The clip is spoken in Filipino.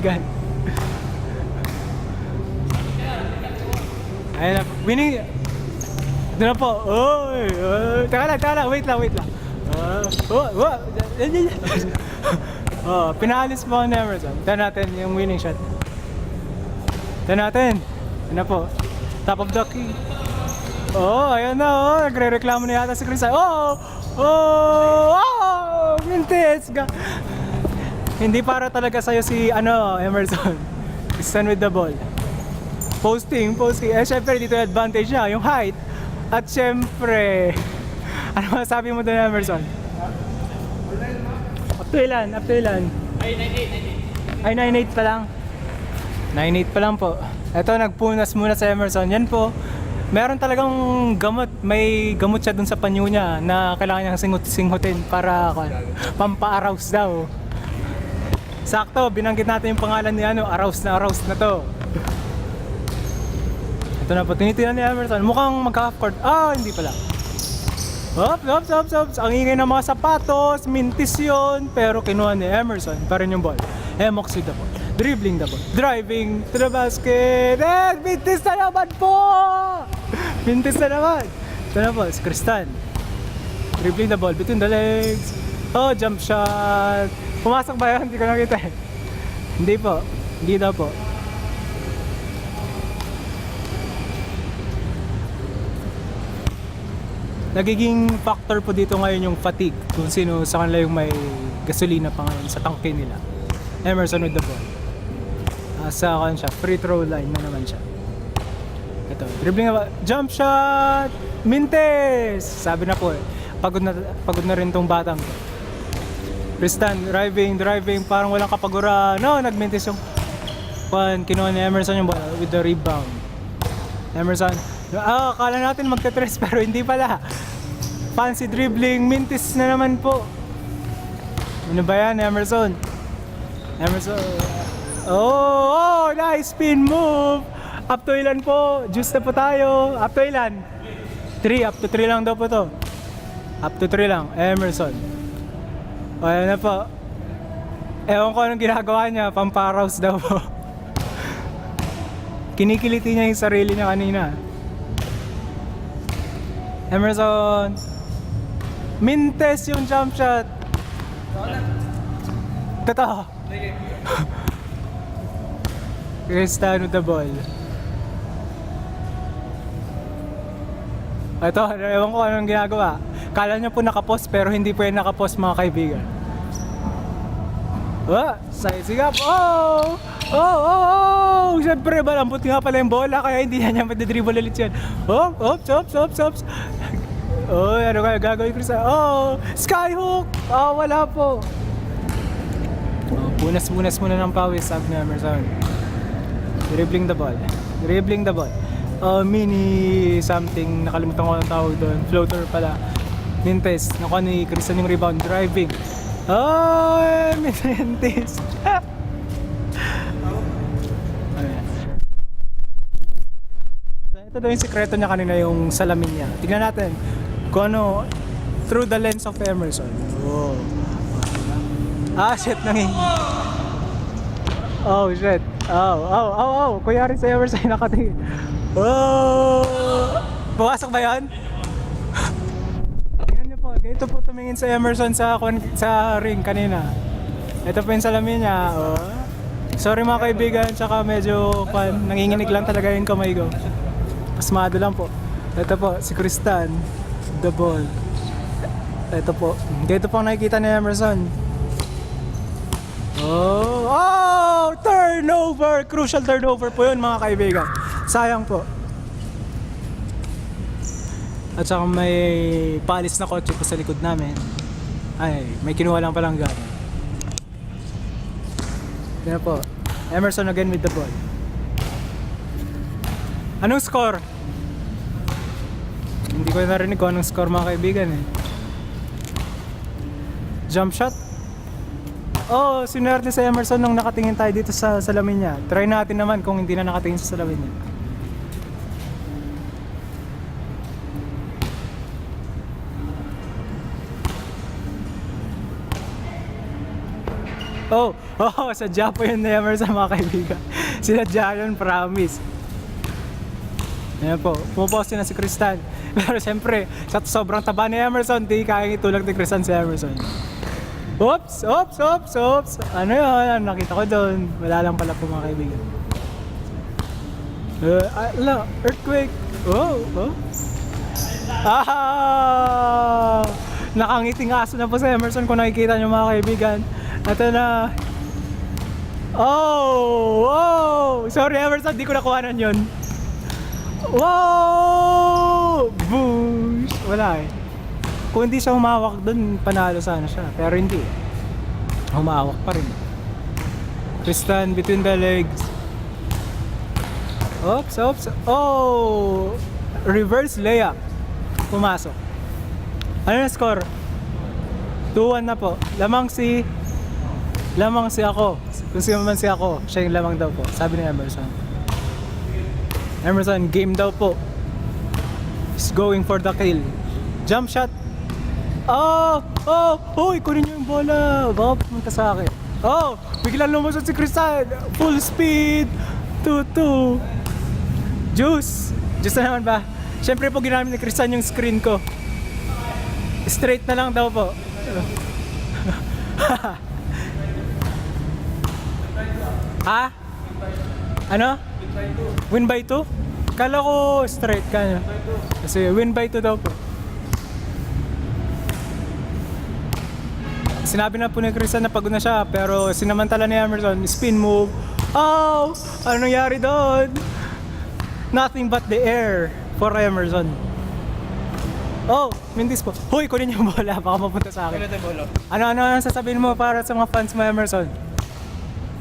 God. Ayun na, winning. Doon na po. Oy, oy. Teka lang, wait lang. Pinalis po ako ni Emerson. Tignan natin yung winning shot. Tignan natin. Yun na po. Top of the key. Ayan na, nagre-reklamo na yata si Chris. Mintis! Hindi para talaga sa'yo si, Emerson. Stand with the ball. Posting. Syempre, dito yung advantage niya, yung height. At syempre, ano masasabi mo doon, Emerson? Up to ilan? Ay, 9.8 pa lang. 9.8 pa lang po. Ito, nagpunas muna sa Emerson. Yan po. Meron talagang gamot. May gamot siya dun sa panyo niya na kailangan niyang singhutin para pampa-arouse daw. Sakto, binanggit natin yung pangalan ni arouse na to. Ito na po, tinitingnan ni Emerson. Mukhang magka-half court. Hindi pala. Ops. Ang ingay ng mga sapatos, mintis yun. Pero kinuha ni Emerson pa rin yung ball. Emox with the ball. Dribbling the ball. Driving to the basket. Mintis na naman po! Mintis na naman. Ito na po, si Kristan. Dribbling the ball between the legs. Jump shot. Pumasok ba yun? Hindi ko nakita eh. Hindi po. Hindi daw po. Nagiging factor po dito ngayon yung fatigue. Kung sino sa kanila yung may gasolina pa ngayon sa tangke nila. Emerson with the ball. Sa kan siya, free throw line na naman siya. Ito, dribbling na, jump shot, Mintes! Sabi na po pagod na rin tong batang. Tristan, driving, parang walang kapagura. Nagmintes yung kinuha ni Emerson yung ball with the rebound. Emerson, akala natin magka-tres pero hindi pala. Fancy dribbling, Mintes na naman po. Ano ba yan, Emerson? Nice spin move. Up to ilan po? Juice na po tayo. Up to ilan? 3. Up to 3 lang daw po to. Up to 3 lang. Emerson. Ayan na po. Ewan ko anong ginagawa niya. Pamparouse daw po. Kinikiliti niya yung sarili niya kanina. Emerson. Mintes yung jump shot. Totoo. Kristan with the ball. Ito, ewan ko anong ginagawa. Kala niyo po nakapost pero hindi po yan nakapost mga kaibigan. Sizing up. Siyempre malambot nga pala yung bola kaya hindi niya madidribble ulit yan. Ops. Ano kaya gagawin ko sa... Skyhook! Wala po. Punas muna ng pawis, sabi ni Emerson. Dribbling the ball. Mini something, nakalimutan ko ang tawag doon. Floater pala. Mintes, nakuha ni Kristan yung rebound. Driving. Mintes. Ito daw yung sikreto niya kanina, yung salamin niya. Tignan natin kung ano, through the lens of Emerson. Shit, shit. Kuya rin sa Emerson nakatingin. Pumasok ba yan? Tingnan niyo po, ganito po tumingin sa Emerson sa ring kanina. Ito po yung salamin niya. Sorry mga kaibigan, tsaka medyo nanginginig lang talaga yung kamay ko. Pasmado lang po. Ito po, si Kristan. The ball. Ito po. Ganito po nakikita ni Emerson. Turnover! Crucial turnover po yun mga kaibigan. Sayang po. At saka may palis na kotse po sa likod namin. May kinuha lang palang gana. Yan po. Emerson again with the ball. Anong score? Hindi ko narinig kung anong score mga kaibigan eh. Jump shot? Sinwerte sa Emerson nung nakatingin tayo dito sa salamin niya. Try natin naman kung hindi na nakatingin sa salamin niya. Sadya po yun ni Emerson mga kaibigan. Sinadya yun, promise. Ayan po, pumuposte na si Kristan. Pero siyempre, sa sobrang taba ni Emerson, di kaya itulak ni Kristan si Emerson. Oops! Ano yun? Nakita ko doon. Wala lang pala po mga kaibigan. Earthquake! Nakangiting aso na po si Emerson kung nakikita niyo mga kaibigan. Ito na. Sorry Emerson, di ko nakuhanan yun. Wow! Boosh! Wala eh. Kung hindi siya humawak doon, panalo sana siya. Pero hindi. Humawak pa rin. Kristan between the legs. Oops! Reverse layup. Pumasok. Ano na score? 2-1 na po. Lamang si ako. Kung sino man si ako, siya yung lamang daw po. Sabi ni Emerson. Emerson, game daw po. He's going for the kill. Jump shot. Kunin niyo yung bola. Baka pumunta sa akin. Biglang lumusot si Kristan. Full speed. 2-2. Juice na naman ba? Siyempre po ginamit ni Kristan yung screen ko. Straight na lang daw po. Ha? Ano? Win by 2? Kala ko straight ka. Kasi win by 2 daw po. Sinabi na po ni Kristan na pagod na siya, pero sinamantala ni Emerson, spin move. Ano nangyari doon? Nothing but the air for Emerson. Mindis po. Kunin yung bola, baka mapunta sa akin. Ano sasabihin mo para sa mga fans mo, Emerson?